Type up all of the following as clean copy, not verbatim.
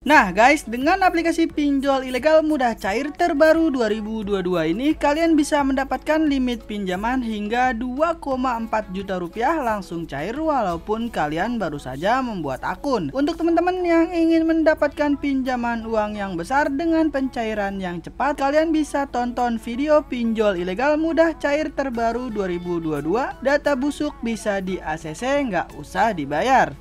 Nah guys, dengan aplikasi pinjol ilegal mudah cair terbaru 2022 ini, kalian bisa mendapatkan limit pinjaman hingga 2,4 juta rupiah langsung cair walaupun kalian baru saja membuat akun. Untuk teman-teman yang ingin mendapatkan pinjaman uang yang besar dengan pencairan yang cepat, kalian bisa tonton video pinjol ilegal mudah cair terbaru 2022. Data busuk bisa di ACC, nggak usah dibayar.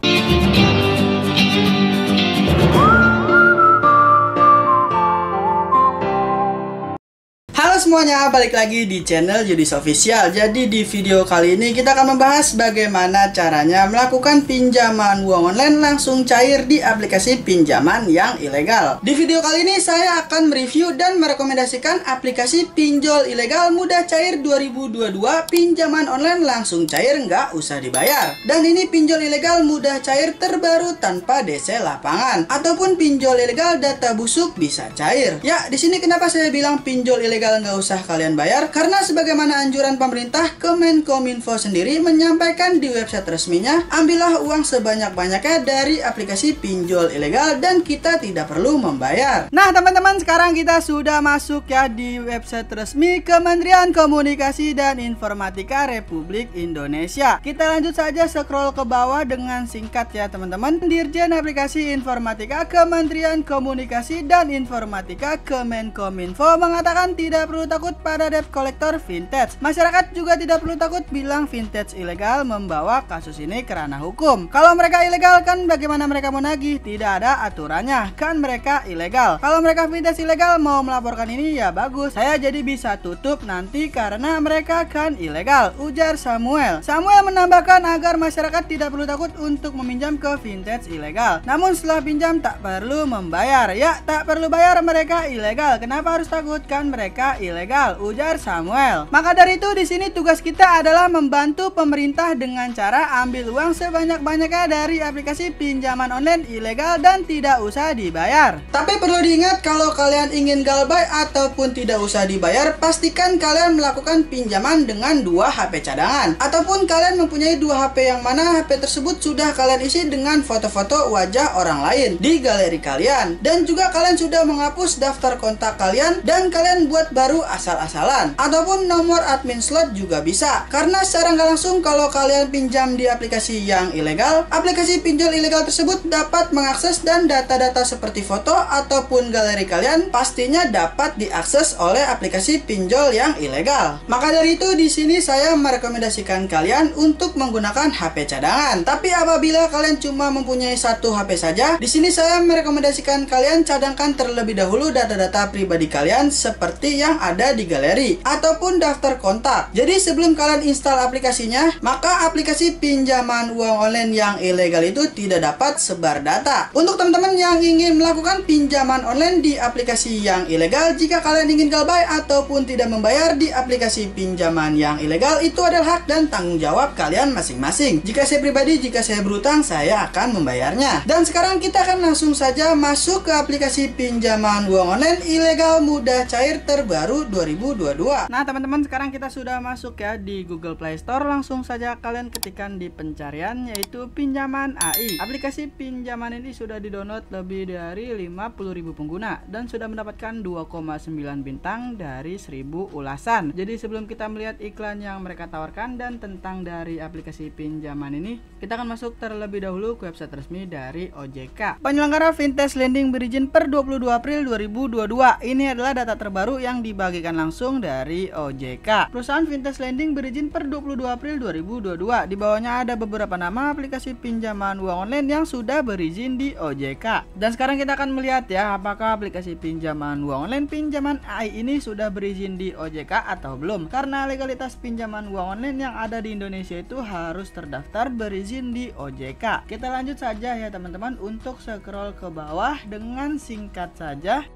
Halo semuanya, balik lagi di channel Yudis Official. Jadi di video kali ini kita akan membahas bagaimana caranya melakukan pinjaman uang online langsung cair di aplikasi pinjaman yang ilegal. Di video kali ini saya akan mereview dan merekomendasikan aplikasi pinjol ilegal mudah cair 2022, pinjaman online langsung cair nggak usah dibayar. Dan ini pinjol ilegal mudah cair terbaru tanpa DC lapangan, ataupun pinjol ilegal data busuk bisa cair. Ya, di sini kenapa saya bilang pinjol ilegal nggak usah kalian bayar, karena sebagaimana anjuran pemerintah, Kemenkominfo sendiri menyampaikan di website resminya, ambillah uang sebanyak-banyaknya dari aplikasi pinjol ilegal dan kita tidak perlu membayar. Nah teman-teman, sekarang kita sudah masuk ya di website resmi Kementerian Komunikasi dan Informatika Republik Indonesia. Kita lanjut saja scroll ke bawah dengan singkat ya teman-teman. Dirjen Aplikasi Informatika Kementerian Komunikasi dan Informatika Kemenkominfo mengatakan tidak perlu takut pada debt collector vintage. Masyarakat juga tidak perlu takut bilang vintage ilegal membawa kasus ini ke ranah hukum. Kalau mereka ilegal kan bagaimana mereka mau nagih? Tidak ada aturannya, kan mereka ilegal. Kalau mereka vintage ilegal mau melaporkan ini ya bagus, saya jadi bisa tutup nanti karena mereka kan ilegal, ujar Samuel. Samuel menambahkan agar masyarakat tidak perlu takut untuk meminjam ke vintage ilegal. Namun setelah pinjam tak perlu membayar. Ya, tak perlu bayar, mereka ilegal. Kenapa harus takut? Kan mereka ilegal, ujar Samuel. Maka dari itu di sini tugas kita adalah membantu pemerintah dengan cara ambil uang sebanyak-banyaknya dari aplikasi pinjaman online ilegal dan tidak usah dibayar. Tapi perlu diingat, kalau kalian ingin galbay ataupun tidak usah dibayar, pastikan kalian melakukan pinjaman dengan 2 HP cadangan, ataupun kalian mempunyai 2 HP yang mana HP tersebut sudah kalian isi dengan foto-foto wajah orang lain di galeri kalian, dan juga kalian sudah menghapus daftar kontak kalian dan kalian buat baru asal-asalan, ataupun nomor admin slot juga bisa. Karena secara nggak langsung kalau kalian pinjam di aplikasi yang ilegal, aplikasi pinjol ilegal tersebut dapat mengakses dan data-data seperti foto ataupun galeri kalian pastinya dapat diakses oleh aplikasi pinjol yang ilegal. Maka dari itu di sini saya merekomendasikan kalian untuk menggunakan HP cadangan. Tapi apabila kalian cuma mempunyai 1 HP saja, di sini saya merekomendasikan kalian cadangkan terlebih dahulu data-data pribadi kalian seperti yang ada di galeri ataupun daftar kontak. Jadi sebelum kalian install aplikasinya, maka aplikasi pinjaman uang online yang ilegal itu tidak dapat sebar data. Untuk teman-teman yang ingin melakukan pinjaman online di aplikasi yang ilegal, jika kalian ingin galbay ataupun tidak membayar di aplikasi pinjaman yang ilegal, itu adalah hak dan tanggung jawab kalian masing-masing. Jika saya pribadi, jika saya berutang, saya akan membayarnya. Dan sekarang kita akan langsung saja masuk ke aplikasi pinjaman uang online ilegal mudah cair terbaru 2022. Nah teman-teman, sekarang kita sudah masuk ya di Google Play Store. Langsung saja kalian ketikkan di pencarian yaitu pinjaman AI. Aplikasi pinjaman ini sudah didownload lebih dari 50.000 pengguna dan sudah mendapatkan 2,9 bintang dari 1000 ulasan. Jadi sebelum kita melihat iklan yang mereka tawarkan dan tentang dari aplikasi pinjaman ini, kita akan masuk terlebih dahulu ke website resmi dari OJK. Penyelenggara Vintage Lending berizin per 22 April 2022. Ini adalah data terbaru yang dibagikan langsung dari OJK. Perusahaan Vintage Lending berizin per 22 April 2022. Di bawahnya ada beberapa nama aplikasi pinjaman uang online yang sudah berizin di OJK. Dan sekarang kita akan melihat ya, apakah aplikasi pinjaman uang online pinjaman AI ini sudah berizin di OJK atau belum. Karena legalitas pinjaman uang online yang ada di Indonesia itu harus terdaftar berizin di OJK. Kita lanjut saja ya teman-teman untuk scroll ke bawah dengan singkat saja.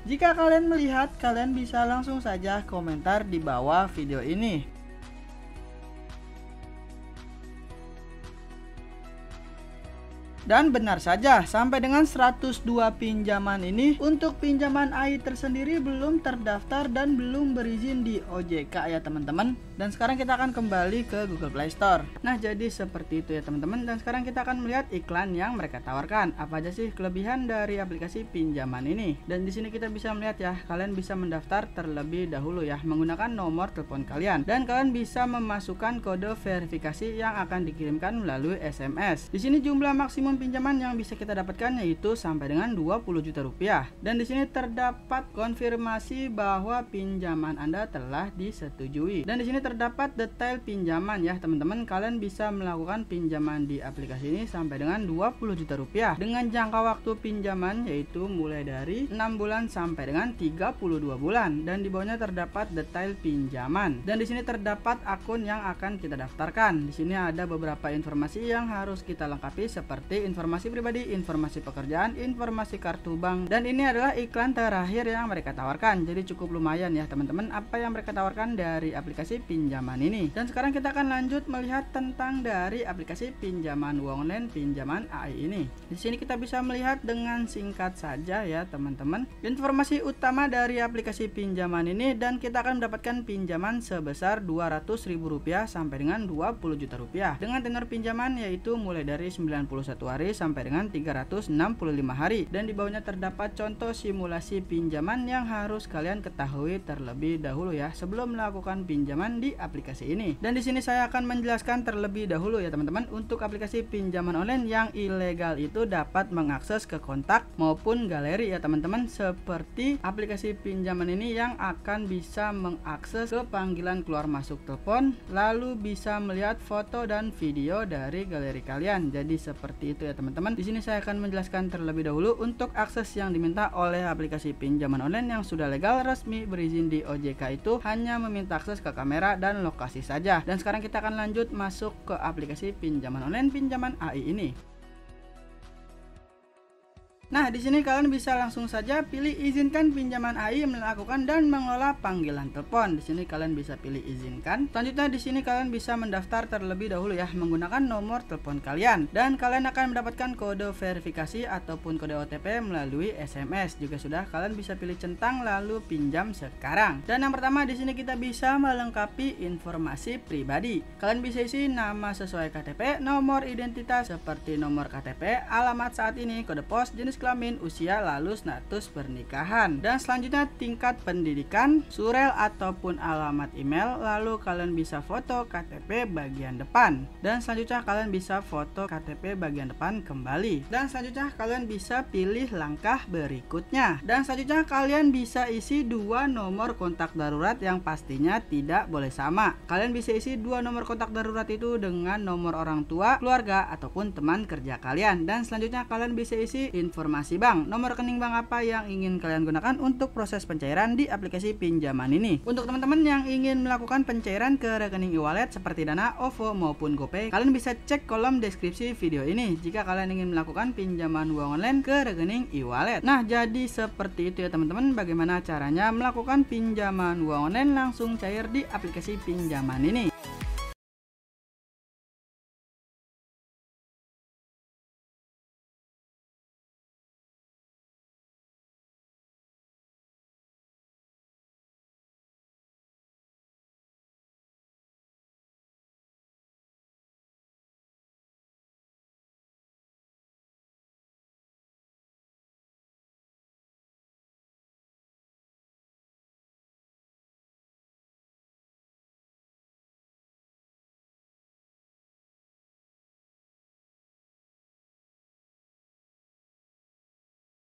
Jika kalian melihat, kalian bisa langsung saja komentar di bawah video ini. Dan benar saja, sampai dengan 102 pinjaman ini untuk pinjaman AI tersendiri belum terdaftar dan belum berizin di OJK ya teman-teman. Dan sekarang kita akan kembali ke Google Play Store. Nah, jadi seperti itu ya teman-teman. Dan sekarang kita akan melihat iklan yang mereka tawarkan. Apa aja sih kelebihan dari aplikasi pinjaman ini? Dan di sini kita bisa melihat ya, kalian bisa mendaftar terlebih dahulu ya menggunakan nomor telepon kalian. Dan kalian bisa memasukkan kode verifikasi yang akan dikirimkan melalui SMS. Di sini jumlah maksimum pinjaman yang bisa kita dapatkan yaitu sampai dengan 20 juta rupiah. Dan di sini terdapat konfirmasi bahwa pinjaman Anda telah disetujui. Dan di sini terdapat detail pinjaman ya teman-teman. Kalian bisa melakukan pinjaman di aplikasi ini sampai dengan 20 juta rupiah dengan jangka waktu pinjaman yaitu mulai dari 6 bulan sampai dengan 32 bulan. Dan di bawahnya terdapat detail pinjaman. Dan di sini terdapat akun yang akan kita daftarkan. Di sini ada beberapa informasi yang harus kita lengkapi seperti informasi pribadi, informasi pekerjaan, informasi kartu bank. Dan ini adalah iklan terakhir yang mereka tawarkan. Jadi cukup lumayan ya teman-teman apa yang mereka tawarkan dari aplikasi pinjaman ini. Dan sekarang kita akan lanjut melihat tentang dari aplikasi pinjaman uang online pinjaman AI ini. Di sini kita bisa melihat dengan singkat saja ya teman-teman informasi utama dari aplikasi pinjaman ini, dan kita akan mendapatkan pinjaman sebesar Rp200.000 sampai dengan Rp20 juta dengan tenor pinjaman yaitu mulai dari 91 hari sampai dengan 365 hari. Dan di bawahnya terdapat contoh simulasi pinjaman yang harus kalian ketahui terlebih dahulu ya sebelum melakukan pinjaman di aplikasi ini. Dan di sini saya akan menjelaskan terlebih dahulu ya teman-teman untuk aplikasi pinjaman online yang ilegal itu dapat mengakses ke kontak maupun galeri ya teman-teman, seperti aplikasi pinjaman ini yang akan bisa mengakses ke panggilan keluar masuk telepon, lalu bisa melihat foto dan video dari galeri kalian. Jadi seperti itu ya teman-teman. Di sini saya akan menjelaskan terlebih dahulu untuk akses yang diminta oleh aplikasi pinjaman online yang sudah legal resmi berizin di OJK itu hanya meminta akses ke kamera dan lokasi saja. Dan sekarang kita akan lanjut masuk ke aplikasi pinjaman online pinjaman AI ini. Nah, di sini kalian bisa langsung saja pilih izinkan pinjaman AI melakukan dan mengelola panggilan telepon. Di sini kalian bisa pilih izinkan. Selanjutnya di sini kalian bisa mendaftar terlebih dahulu ya menggunakan nomor telepon kalian, dan kalian akan mendapatkan kode verifikasi ataupun kode OTP melalui SMS. Juga sudah kalian bisa pilih centang lalu pinjam sekarang. Dan yang pertama di sini kita bisa melengkapi informasi pribadi. Kalian bisa isi nama sesuai KTP, nomor identitas seperti nomor KTP, alamat saat ini, kode pos, jenis kelamin, usia, lalu status pernikahan. Dan selanjutnya tingkat pendidikan, surel ataupun alamat email, lalu kalian bisa foto KTP bagian depan. Dan selanjutnya kalian bisa foto KTP bagian depan kembali. Dan selanjutnya kalian bisa pilih langkah berikutnya. Dan selanjutnya kalian bisa isi 2 nomor kontak darurat yang pastinya tidak boleh sama. Kalian bisa isi 2 nomor kontak darurat itu dengan nomor orang tua, keluarga, ataupun teman kerja kalian. Dan selanjutnya kalian bisa isi informasi bank, nomor rekening bank apa yang ingin kalian gunakan untuk proses pencairan di aplikasi pinjaman ini. Untuk teman-teman yang ingin melakukan pencairan ke rekening e-wallet seperti Dana, OVO maupun GoPay, kalian bisa cek kolom deskripsi video ini jika kalian ingin melakukan pinjaman uang online ke rekening e-wallet. Nah, jadi seperti itu ya teman-teman bagaimana caranya melakukan pinjaman uang online langsung cair di aplikasi pinjaman ini.